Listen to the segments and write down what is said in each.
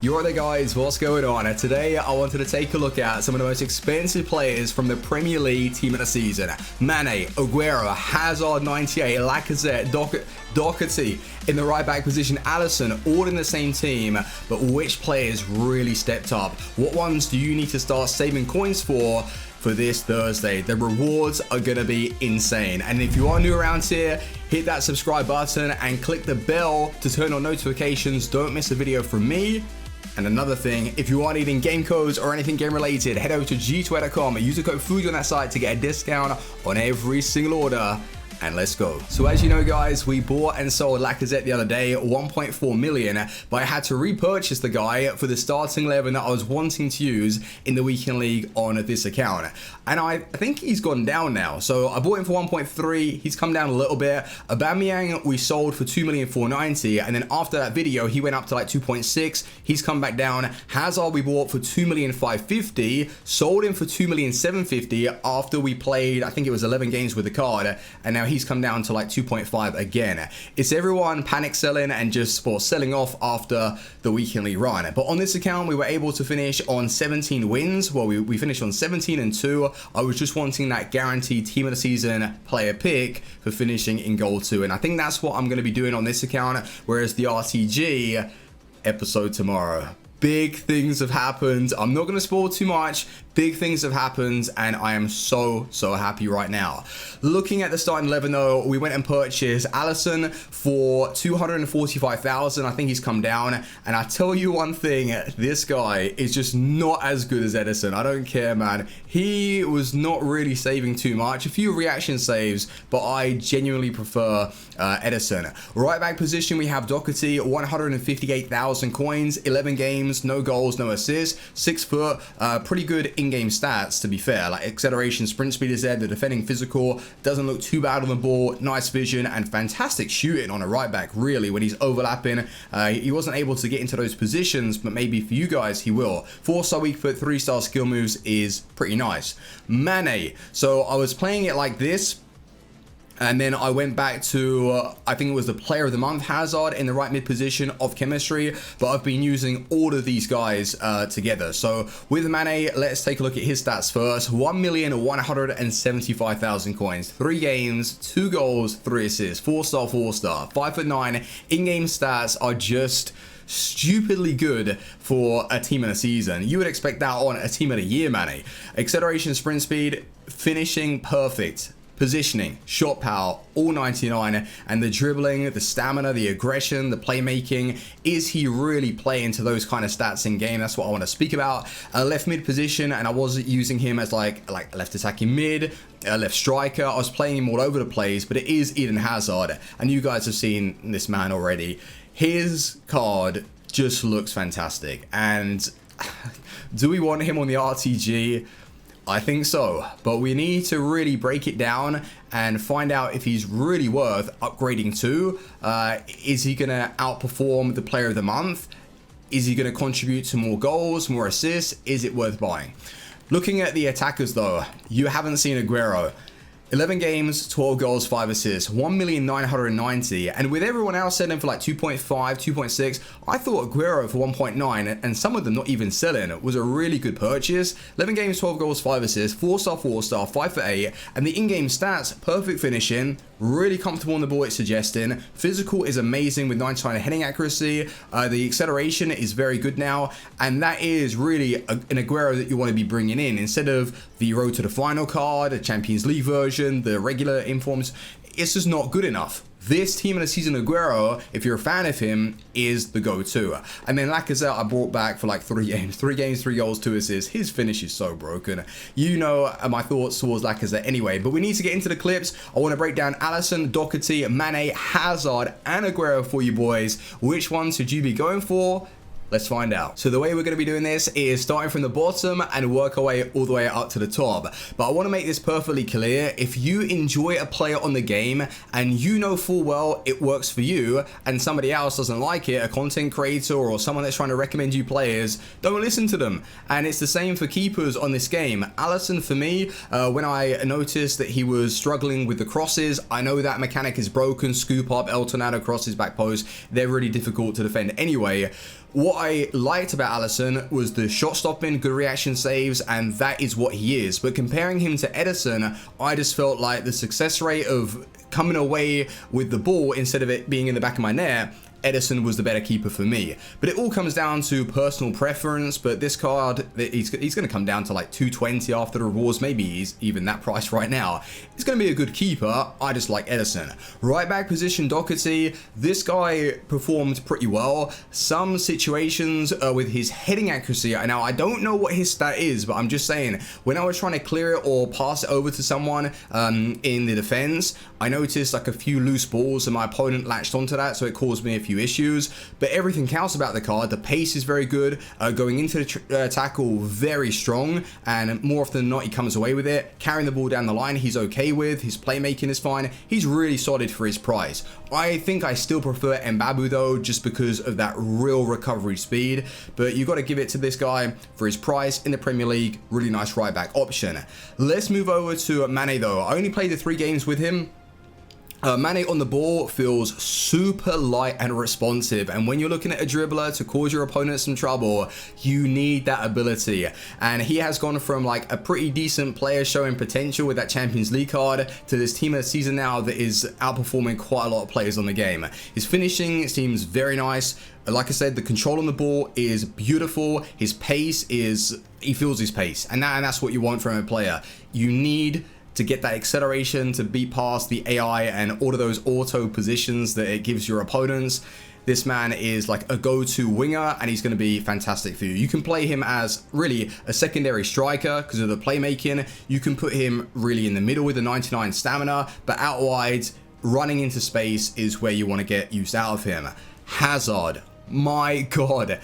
You alright there guys, what's going on? Today I wanted to take a look at some of the most expensive players from the Premier League team of the season. Mane, Aguero, Hazard 98, Lacazette, Doherty in the right back position, Alisson, all in the same team, but which players really stepped up? What ones do you need to start saving coins for this Thursday? The rewards are going to be insane. And if you are new around here, hit that subscribe button and click the bell to turn on notifications. Don't miss a video from me. And another thing, if you are needing game codes or anything game related, head over to g2a.com and use the code Fuji on that site to get a discount on every single order. And let's go. So as you know guys, we bought and sold Lacazette the other day, 1.4 million, but I had to repurchase the guy for the starting 11 that I was wanting to use in the weekend league on this account. And I think he's gone down now. So I bought him for 1.3, he's come down a little bit. Aubameyang we sold for 2,490,000, and then after that video he went up to like 2.6, he's come back down. Hazard we bought for 2,550,000, sold him for 2,750,000 after we played, I think it was 11 games with the card, and now he's come down to like 2.5 again. It's everyone panic selling and just for selling off after the weekend league run. But on this account, we were able to finish on 17 wins. Well, we finished on 17-2. I was just wanting that guaranteed team of the season player pick for finishing in goal 2. And I think that's what I'm going to be doing on this account. Whereas the RTG episode tomorrow. Big things have happened. I'm not going to spoil too much. Big things have happened and I am so happy right now. Looking at the starting 11 though, we went and purchased Alisson for 245,000. I think he's come down, and I tell you one thing, this guy is just not as good as Edison. I don't care, man. He was not really saving too much. A few reaction saves, but I genuinely prefer Edison. Right back position, we have Doherty, 158,000 coins, 11 games, no goals, no assists, 6 foot, pretty good in-game stats to be fair. Like acceleration, sprint speed is there, the defending physical, doesn't look too bad on the ball, nice vision, and fantastic shooting on a right back, really, when he's overlapping. He wasn't able to get into those positions, but maybe for you guys he will. 4-star weak foot, 3-star skill moves is pretty nice. Mane, so I was playing it like this, and then I went back to, I think it was the player of the month, Hazard, in the right mid position of chemistry, but I've been using all of these guys together. So with Mane, let's take a look at his stats first. 1,175,000 coins, 3 games, 2 goals, 3 assists, 4-star, 4-star, 5'9". In-game stats are just stupidly good for a team in a season. You would expect that on a team of the year, Mane. Acceleration, sprint speed, finishing perfect. Positioning, shot power, all 99, and the dribbling, the stamina, the aggression, the playmaking. Is he really playing to those kind of stats in game? That's what I want to speak about. Left mid position, and I wasn't using him as like left attacking mid, left striker. I was playing him all over the place, but it is Eden Hazard, and you guys have seen this man already. His card just looks fantastic, and do we want him on the RTG? I think so, but we need to really break it down and find out if he's really worth upgrading to. Is he going to outperform the player of the month? Is he going to contribute to more goals, more assists? Is it worth buying? Looking at the attackers though, you haven't seen Aguero. 11 games, 12 goals, 5 assists, 1,990,000, and with everyone else selling for like 2.5, 2.6, I thought Aguero for 1.9, and some of them not even selling, was a really good purchase. 11 games, 12 goals, 5 assists, 4-star, 4-star, 5'8", and the in-game stats, perfect finishing, really comfortable on the ball, it's suggesting. Physical is amazing with 99 heading accuracy. The acceleration is very good now, and that is really an Aguero that you want to be bringing in instead of the road to the final card, the Champions League version, the regular informs. It's just not good enough. This team of the season Aguero, if you're a fan of him, is the go-to. And then Lacazette I brought back for like 3 games, 3 goals, 2 assists. His finish is so broken. You know my thoughts towards Lacazette anyway, but we need to get into the clips. I want to break down Alisson, Doherty, Mane, Hazard, and Aguero for you boys. Which one should you be going for? Let's find out. So the way we're going to be doing this is starting from the bottom and work our way all the way up to the top. But I want to make this perfectly clear. If you enjoy a player on the game and you know full well it works for you and somebody else doesn't like it, a content creator or someone that's trying to recommend you players, don't listen to them. And it's the same for keepers on this game. Alisson, for me, when I noticed that he was struggling with the crosses, I know that mechanic is broken. Scoop up, El Tornado crosses, back post, they're really difficult to defend anyway. What I liked about Alisson was the shot stopping, good reaction saves, and that is what he is. But comparing him to Edison, I just felt like the success rate of coming away with the ball instead of it being in the back of my net, Edison was the better keeper for me. But it all comes down to personal preference. But this card, he's going to come down to like 220 after the rewards. Maybe he's even that price right now. He's going to be a good keeper. I just like Edison. Right back position, Doherty. This guy performed pretty well. Some situations with his heading accuracy. Now, I don't know what his stat is, but I'm just saying, when I was trying to clear it or pass it over to someone in the defense, I noticed like a few loose balls and my opponent latched onto that, so it caused me a few issues. But everything counts about the card. The pace is very good. Going into the tackle, very strong, and more often than not, he comes away with it. Carrying the ball down the line, he's okay with. His playmaking is fine. He's really solid for his price. I think I still prefer Mbabu though, just because of that real recovery speed. But you got to give it to this guy for his price in the Premier League. Really nice right back option. Let's move over to Mane though. I only played the 3 games with him. Mane on the ball feels super light and responsive, and when you're looking at a dribbler to cause your opponent some trouble, you need that ability. And he has gone from like a pretty decent player showing potential with that Champions League card to this team of the season now that is outperforming quite a lot of players on the game. His finishing seems very nice. Like I said, the control on the ball is beautiful. His pace is, he feels his pace, and that's what you want from a player. You need to get that acceleration to beat past the AI and all of those auto positions that it gives your opponents. This man is like a go-to winger, and he's going to be fantastic for you. You can play him as really a secondary striker because of the playmaking. You can put him really in the middle with a 99 stamina, but out wide, running into space is where you want to get use out of him. Hazard, my God.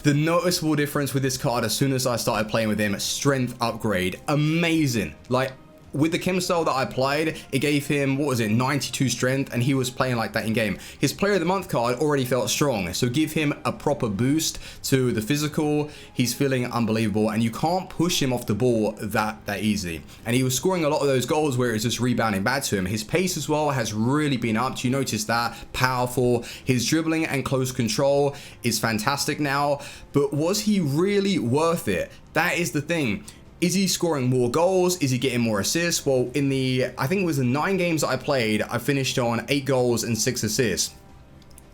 The noticeable difference with this card as soon as I started playing with him, strength upgrade, amazing. Like, with the chem style that I played, it gave him, what was it, 92 strength, and he was playing like that in game. His player of the month card already felt strong, so give him a proper boost to the physical. He's feeling unbelievable, and you can't push him off the ball that easy. And he was scoring a lot of those goals where it was just rebounding back to him. His pace as well has really been upped. You notice that, powerful. His dribbling and close control is fantastic now, but was he really worth it? That is the thing. Is he scoring more goals? Is he getting more assists? Well, in the, I think it was the 9 games that I played, I finished on 8 goals and 6 assists.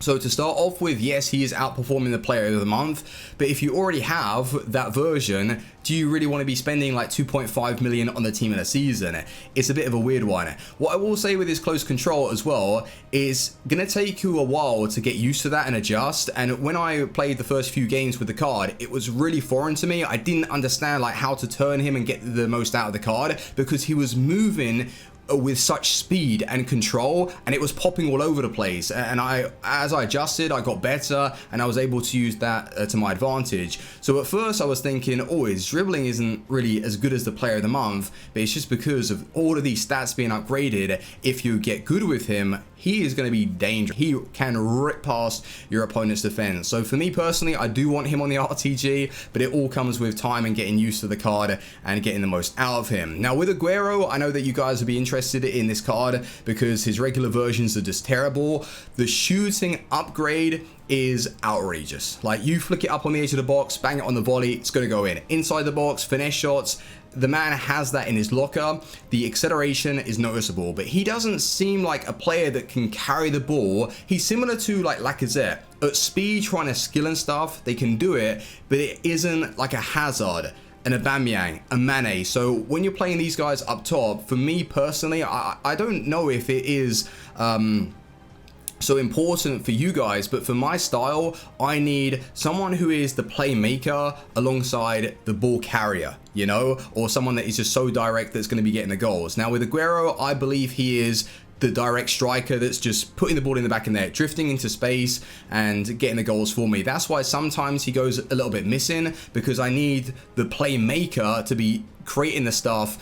So to start off with, yes, he is outperforming the player of the month, but if you already have that version, do you really want to be spending like 2.5 million on the team in a season? It's a bit of a weird one. What I will say with his close control as well is going to take you a while to get used to that and adjust. And when I played the first few games with the card, it was really foreign to me. I didn't understand like how to turn him and get the most out of the card because he was moving with such speed and control, and it was popping all over the place. And as I adjusted, I got better, and I was able to use that to my advantage. So at first I was thinking, oh, his dribbling isn't really as good as the player of the month, but it's just because of all of these stats being upgraded. If you get good with him, he is going to be dangerous. He can rip past your opponent's defense. So for me personally, I do want him on the RTG, but it all comes with time and getting used to the card and getting the most out of him. Now with Aguero, I know that you guys will be interested in this card because his regular versions are just terrible. The shooting upgrade is outrageous. Like, you flick it up on the edge of the box, bang it on the volley, it's going to go in. Inside the box, finesse shots. The man has that in his locker. The acceleration is noticeable, but he doesn't seem like a player that can carry the ball. He's similar to like Lacazette. At speed, trying to skill and stuff, they can do it, but it isn't like a Hazard, an Aubameyang, a Mane. So when you're playing these guys up top, for me personally, I don't know if it is so important for you guys, but for my style, I need someone who is the playmaker alongside the ball carrier, you know, or someone that is just so direct that's going to be getting the goals. Now with Aguero, I believe he is the direct striker that's just putting the ball in the back of the net, drifting into space and getting the goals for me. That's why sometimes he goes a little bit missing, because I need the playmaker to be creating the stuff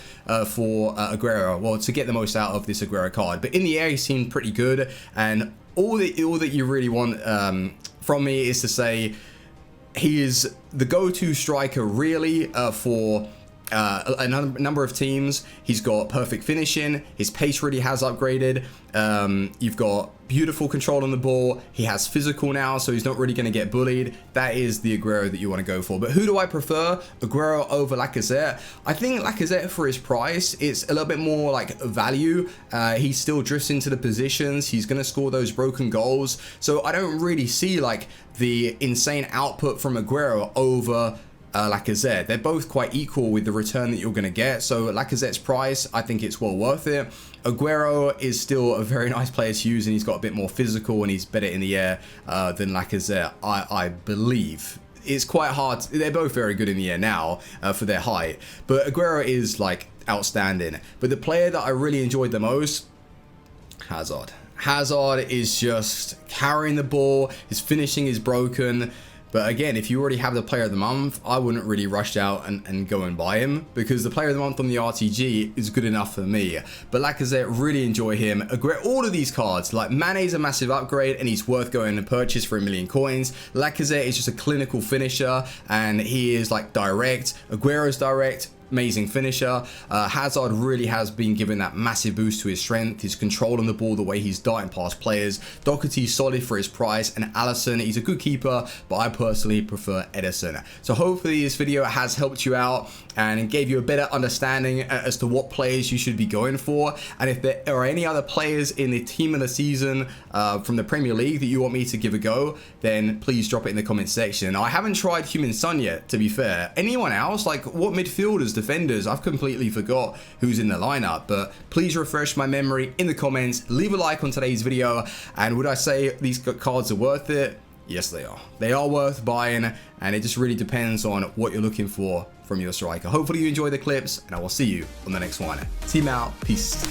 for Aguero, well, to get the most out of this Aguero card. But in the air, he seemed pretty good, and all that you really want from me is to say he is the go-to striker really for number of teams. He's got perfect finishing. His pace really has upgraded. You've got beautiful control on the ball. He has physical now, so he's not really going to get bullied. That is the Aguero that you want to go for. But who do I prefer? Aguero over Lacazette. I think Lacazette, for his price, it's a little bit more like value. He still drifts into the positions. He's going to score those broken goals. So I don't really see like the insane output from Aguero over Lacazette. They're both quite equal with the return that you're going to get. So Lacazette's price, I think it's well worth it. Aguero is still a very nice player to use, and he's got a bit more physical and he's better in the air than Lacazette, I believe. It's quite hard. They're both very good in the air now for their height, but Aguero is like outstanding. But the player that I really enjoyed the most, Hazard. Hazard is just carrying the ball. His finishing is broken. But again, if you already have the player of the month, I wouldn't really rush out and go and buy him, because the player of the month on the RTG is good enough for me. But Lacazette, really enjoy him. All of these cards, like Mane's a massive upgrade and he's worth going and purchase for 1,000,000 coins. Lacazette is just a clinical finisher and he is like direct. Aguero's direct. Amazing finisher. Hazard really has been given that massive boost to his strength, his control on the ball, the way he's darting past players. Doherty's solid for his price, and Alisson, he's a good keeper, but I personally prefer Ederson. So hopefully this video has helped you out and gave you a better understanding as to what players you should be going for. And if there are any other players in the team of the season from the Premier League that you want me to give a go, then please drop it in the comment section. Now, I haven't tried Human Son yet, to be fair. Anyone else? Like, what midfielders, defenders? I've completely forgot who's in the lineup, but please refresh my memory in the comments. Leave a like on today's video. And would I say these cards are worth it? Yes, they are. They are worth buying, and it just really depends on what you're looking for from your striker. Hopefully you enjoy the clips, and I will see you on the next one. Team out. Peace.